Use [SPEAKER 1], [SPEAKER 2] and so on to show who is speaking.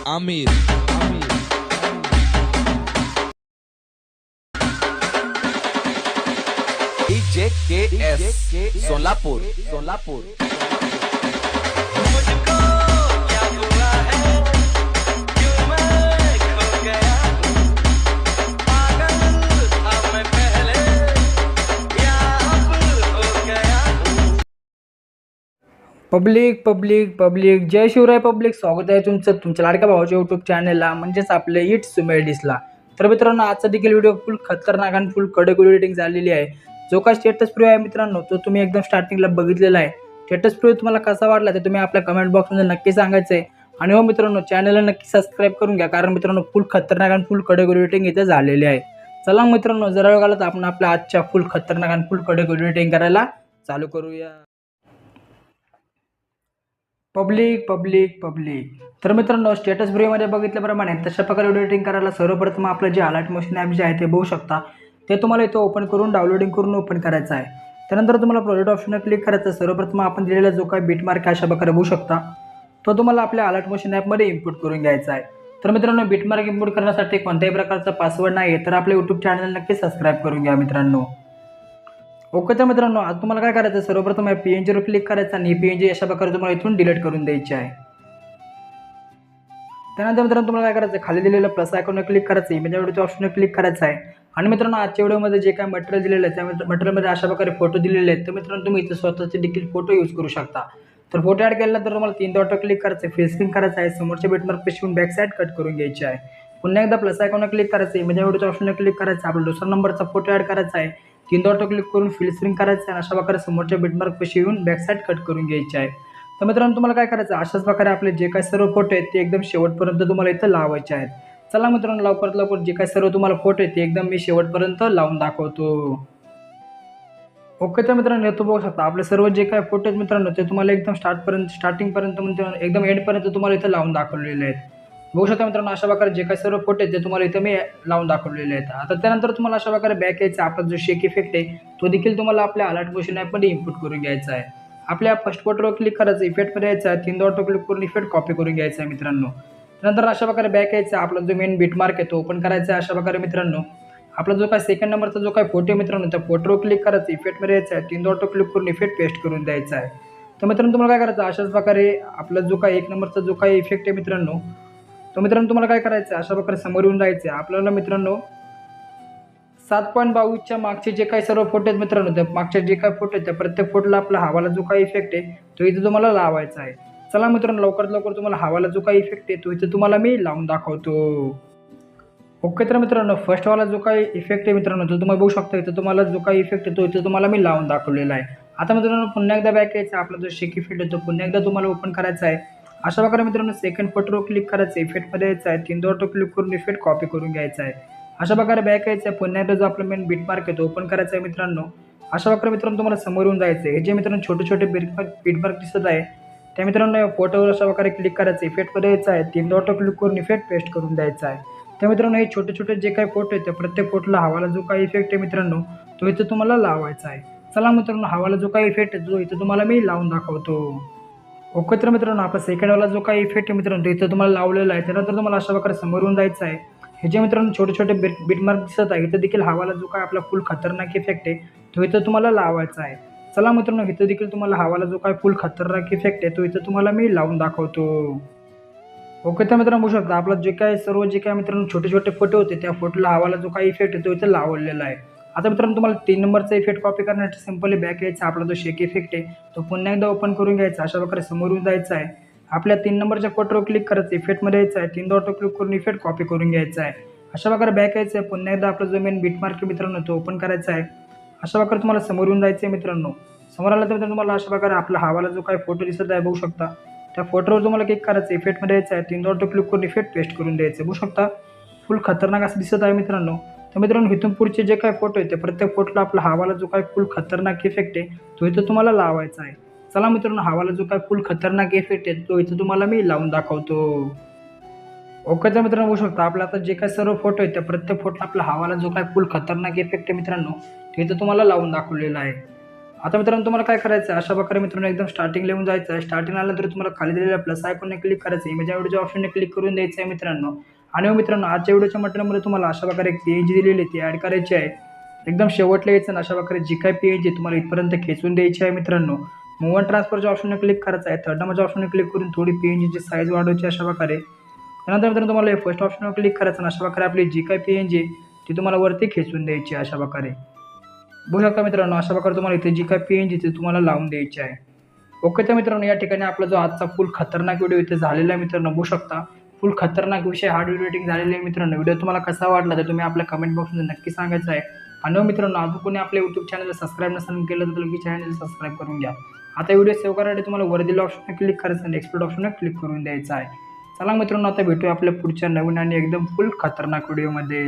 [SPEAKER 1] Aamir
[SPEAKER 2] DJ KS Solapur
[SPEAKER 3] मुझको क्या हुआ है, क्यों मैं खो गया हूँ, पागल था मैं पहले या अब हो गया हूँ।
[SPEAKER 4] पब्लिक पब्लिक पब्लिक जय शिवराय पब्लिक, स्वागत आहे तुमचं तुमच्या लाडक्या भावाच्या यूट्यूब चॅनलला म्हणजेच आपले इट्स मेडिसला. तर मित्रांनो, आजचा देखील व्हिडिओ फुल खतरनाक आणि फुल कडक एडिटिंग झालेली आहे. जो काय स्टेटस प्रिव्ह्यू आहे मित्रांनो, तो तुम्ही एकदम स्टार्टिंगला बघितलेला आहे. स्टेटस प्रिव्ह्यू तुम्हाला कसा वाटला ते तुम्ही आपल्या कमेंट बॉक्समध्ये नक्की सांगायचं आहे. आणि हो मित्रांनो, चॅनलला नक्की सबस्क्राईब करून घ्या, कारण मित्रांनो फुल खतरनाक आणि फुल कडक एडिटिंग इथे झालेली आहे. चला मित्रांनो, जरा वेळ घालत आपण आपल्या आजच्या फुल खतरनाक आणि फुल कडक एडिटिंग करायला चालू करूया. पब्लिक पब्लिक पब्लिक तर मित्रांनो, स्टेटस व्हिडिओमध्ये बघितल्याप्रमाणे तशा प्रकारे व्हिडिओ एडिटिंग करायला सर्वप्रथम आपलं जे अलर्ट मोशन ॲप जे आहे ते बघू शकता. ते तुम्हाला इथं ओपन करून डाउनलोडिंग करून ओपन करायचं आहे. त्यानंतर तुम्हाला प्रोजेक्ट ऑप्शनवर क्लिक करायचं आहे. सर्वप्रथम आपण दिलेला जो काही बिटमार्क अशा प्रकारे बघू शकता, तो तुम्हाला आपल्या अलर्ट मोशन ॲपमध्ये इम्पोर्ट करून घ्यायचा आहे. तर मित्रांनो, बिटमार्क इम्पोर्ट करण्यासाठी कोणत्याही प्रकारचा पासवर्ड नाही आहे, तर आपल्या यूट्यूब चॅनल नक्की सबस्क्राईब करून घ्या मित्रांनो. ओके, तर मित्रांनो, आज तुम्हाला काय करायचं आहे, सर्वप्रथम या PNGवर क्लिक करायचं आणि ही PNG अशा प्रकारे तुम्हाला इथून डिलीट करून द्यायची आहे. त्यानंतर मित्रांनो, तुम्हाला काय करायचं आहे, खाली दिलेलं प्लस आयकॉनवर क्लिक करायचं आहे, इमेज व्हिडिओच्या ऑप्शनवर क्लिक करायचं आहे. आणि मित्रांनो, आजच्या व्हिडिओमध्ये जे काय मटेरियल दिलेलं आहे त्या मटेरियलमध्ये अशा प्रकारे फोटो दिलेले आहेत. तर मित्रांनो, तुम्ही इथे स्वतःचे देखील फोटो यूज करू शकता. तर फोटो ॲड केला तर तुम्हाला 3 डॉटवर क्लिक करायचं आहे, फेस स्क्रीन करायचं आहे, समोरच्या बिटमार्क पेशवून बॅक साईड कट करून घ्यायची आहे. पुन्हा एकदा प्लस आयकॉनवर क्लिक करायचं आहे, इमेज व्हिडिओच्या ऑप्शनवर क्लिक करायचं आहे, आपला दुसरा नंबरचा फोटो ॲड करायचा आहे, 3 डॉटवर क्लिक करून फिल स्क्रीन करायचं आहे आणि अशा प्रकारे समोरच्या बिटमार्क पेशी येऊन बॅक साईड कट करून घ्यायची आहे. तर मित्रांनो, तुम्हाला काय करायचं, अशाच प्रकारे आपले जे काही सर्व फोटो आहेत ते एकदम शेवटपर्यंत तुम्हाला इथं लावायचे आहेत. चला मित्रांनो, लवकरात लवकर जे काही सर्व तुम्हाला फोटो आहेत ते एकदम मी शेवटपर्यंत लावून दाखवतो. ओके, तर मित्रांनो, येतो बघू शकता आपले सर्व जे काही फोटो आहेत मित्रांनो, ते तुम्हाला एकदम स्टार्टिंगपर्यंत म्हणजे एकदम एंडपर्यंत तुम्हाला इथं लावून दाखवलेले आहेत. बघू शकता मित्रांनो, अशा प्रकारे जे काही सर्व फोटो आहेत ते तुम्हाला इथं मी लावून दाखवलेले आहेत. आता त्यानंतर तुम्हाला अशा प्रकारे बॅक यायचा, आपला जो शेक इफेक्ट आहे तो देखील तुम्हाला आपल्या अलर्ट मोशन ॲपमध्ये इम्पोर्ट करून घ्यायचा आहे. आपल्या फर्स्ट फोटोवर क्लिक करायचं, इफेक्टमध्ये यायचं आहे, 3 डॉटवर क्लिक करून इफेक्ट कॉपी करून घ्यायचा आहे मित्रांनो. त्यानंतर अशा प्रकारे बॅक यायचा, आपला जो मेन बिटमार्क आहे तो ओपन करायचा आहे. अशा प्रकारे मित्रांनो, आपला जो काय सेकंड नंबरचा जो काय फोटो आहे मित्रांनो, त्या फोटोवर क्लिक करायचं, इफेक्टमध्ये यायचं आहे, 3 डॉटवर क्लिक करून इफेक्ट पेस्ट करून द्यायचा आहे. तर मित्रांनो, तुम्हाला काय करायचं, अशाच प्रकारे आपला जो काय 1 नंबरचा जो काही इफेक्ट आहे मित्रांनो, तो मित्रांनो तुम्हाला काय करायचं, अशा प्रकारे समोर येऊन जायचं आहे. आपल्याला मित्रांनो 7.22च्या मागचे जे काही सर्व फोटो आहेत मित्रांनो, त्या मागचे जे काही फोटो आहेत त्या प्रत्येक फोटोला आपला हवाला जो काही इफेक्ट आहे तो इथे तुम्हाला लावायचा आहे. चला मित्रांनो, लवकरात लवकर तुम्हाला हवाला जो काही इफेक्ट आहे तो इथे तुम्हाला मी लावून दाखवतो. ओके, तर मित्रांनो, फर्स्टवाला जो काही इफेक्ट आहे मित्रांनो, तो तुम्हाला बघू शकता. इथं तुम्हाला जो काही इफेक्ट आहे तो इथे तुम्हाला मी लावून दाखवलेला आहे. आता मित्रांनो, पुन्हा एकदा बॅक यायचा, आपला जो शेक इफेक्ट आहे तो पुन्हा एकदा तुम्हाला ओपन करायचा आहे. अशा प्रकारे मित्रांनो, सेकंड फोटोवर क्लिक करायचं, इफेक्टमध्ये यायचं आहे, 3 डॉटवर क्लिक करून इफेक्ट कॉपी करून घ्यायचा आहे. अशा प्रकारे बॅक यायचं आहे, पुन्हा एकदा जो आपला मेन बिटमार्क आहे तो ओपन करायचा आहे मित्रांनो. अशा प्रकारे मित्रांनो तुम्हाला समोर येऊन जायचं आहे. हे जे मित्रांनो छोटे छोटे बिटमार्क दिसत आहे त्या मित्रांनो फोटोवर अशा प्रकारे क्लिक करायचं, इफेक्टमध्ये यायचं आहे, 3 डॉटवर क्लिक करून इफेक्ट पेस्ट करून द्यायचा आहे. त्या मित्रांनो, हे छोटे छोटे जे काही फोटो आहेत त्या प्रत्येक फोटोला हवाला जो काही इफेक्ट आहे मित्रांनो तो इथं तुम्हाला लावायचा आहे. चला मित्रांनो, हवाला जो काही इफेक्ट आहे तो इथं तुम्हाला मी लावून दाखवतो. ओके, तर मित्रांनो, आपला सेकंडवाला जो काही इफेक्ट आहे मित्रांनो तो इथं तुम्हाला लावलेला आहे. त्यानंतर तुम्हाला अशा प्रकारे समोर येऊन जायचं आहे. हे जे मित्रांनो छोटे छोटे बिटमार्क दिसत आहे, इथं देखील हवाला जो काय आपला फुल खतरनाक इफेक्ट आहे तो इथं तुम्हाला लावायचा आहे. चला मित्रांनो, इथं देखील तुम्हाला हवाला जो काय फुल खतरनाक इफेक्ट आहे तो इथं तुम्हाला मी लावून दाखवतो. ओके, तर मित्रांनो, बघू शकता आपला जे काय सर्व जे काय मित्रांनो छोटे छोटे फोटो होते त्या फोटोला हवाला जो काही इफेक्ट आहे तो इथं लावलेला आहे. आता मित्रांनो, तुम्हाला 3 नंबरचा इफेक्ट कॉपी करण्यासाठी सिंपली बॅक यायचा, आपला जो शेक इफेक्ट आहे तो पुन्हा एकदा ओपन करून घ्यायचा, अशा प्रकारे समोर येऊन जायचं आहे. आपल्या 3 नंबरच्या फोटोवर क्लिक करायचं, इफेक्टमध्ये यायचं आहे, 3 डॉटवर क्लिक करून इफेक्ट कॉपी करून घ्यायचा आहे. अशा प्रकारे बॅक यायचं आहे, पुन्हा एकदा आपला जो मेन बिटमार्क मित्रांनो तो ओपन करायचा आहे. अशा प्रकारे तुम्हाला समोर येऊन जायचं आहे मित्रांनो. समोर आलं तर तुम्हाला अशा प्रकारे आपला हवाला जो काही फोटो दिसत आहे बघू शकता, त्या फोटोवर तुम्हाला क्लिक करायचं, इफेक्टमध्ये यायचं आहे, 3 डॉटवर क्लिक करून इफेक्ट पेस्ट करून द्यायचं. बघू शकता फुल खतरनाक असं दिसत आहे मित्रांनो. तर मित्रांनो, इथून पुढचे जे काही फोटो आहेत ते प्रत्येक फोटोला आपला हवाला जो काही फुल खतरनाक इफेक्ट आहे तो इथं तुम्हाला लावायचा आहे. चला मित्रांनो, हवाला जो काही फुल खतरनाक इफेक्ट आहे तो इथं तुम्हाला मी लावून दाखवतो. ओके, तर मित्रांनो, बघू शकता आपला आता जे काही सर्व फोटो आहेत त्या प्रत्येक फोटोला आपला हवाला जो काही फुल खतरनाक इफेक्ट आहे मित्रांनो तो इथं तुम्हाला लावून दाखवलेला आहे. आता मित्रांनो तुम्हाला काय करायचं आहे, अशा प्रकारे मित्रांनो एकदम स्टार्टिंगला येऊन जायचं आहे. स्टार्टिंग आल्यानंतर तुम्हाला खाली दिलेल्या प्लस आयकॉनने क्लिक करायचं आहे. इमेज व्हिडिओच्या ऑप्शनने क्लिक करून द्यायचं आहे मित्रांनो. आणि मित्रांनो आजच्या व्हिडिओच्या मटेरियलमध्ये तुम्हाला अशा प्रकारे एक PNG दिलेली ती ॲड करायची आहे. एकदम शेवटला यायचं आणि अशा प्रकारे जी काय PNG तुम्हाला इथपर्यंत खेचून द्यायची आहे मित्रांनो. मूव्ह अँड ट्रान्सफरच्या ऑप्शनने क्लिक करायचं आहे. थर्ड नंबरच्या ऑप्शनने क्लिक करून थोडी PNGची साईज वाढवायची अशा प्रकारे. त्यानंतर मित्रांनो तुम्हाला फर्स्ट ऑप्शनवर क्लिक करायचं आणि अशा प्रकारे आपली जी काय PNG ती तुम्हाला वरती खेचून द्यायची अशा प्रकारे. बघू शकता मित्रांनो अशा प्रकारे तुम्हाला इथे जी काय PNG ती तुम्हाला लावून द्यायची आहे. ओके तर मित्रांनो या ठिकाणी आपला जो आजचा फुल खतरनाक व्हिडिओ इथे झालेला आहे मित्रांनो. बघू शकता फुल खतरनाक विषय हार्ड व्हिडिओ एडिटिंग झालेली आहे मित्रांनो. व्हिडिओ तुम्हाला कसा वाटला तर तुम्ही आपल्या कमेंट बॉक्समध्ये नक्की सांगायचं आहे. आणि मित्रांनो अजून कोणी आपल्या यूट्यूब चॅनलला सबस्क्राईब नसेल केलं तर लगेच चॅनल सबस्क्राईब करून घ्या. आता व्हिडिओ सेव्ह करण्यासाठी तुम्हाला वर दिलेल्या ऑप्शनवर क्लिक करायचं आणि एक्सपोर्ट ऑप्शनवर क्लिक करून द्यायचं आहे. चला मित्रांनो आता भेटूया आपल्या पुढच्या नवीन आणि एकदम फुल खतरनाक व्हिडिओमध्ये.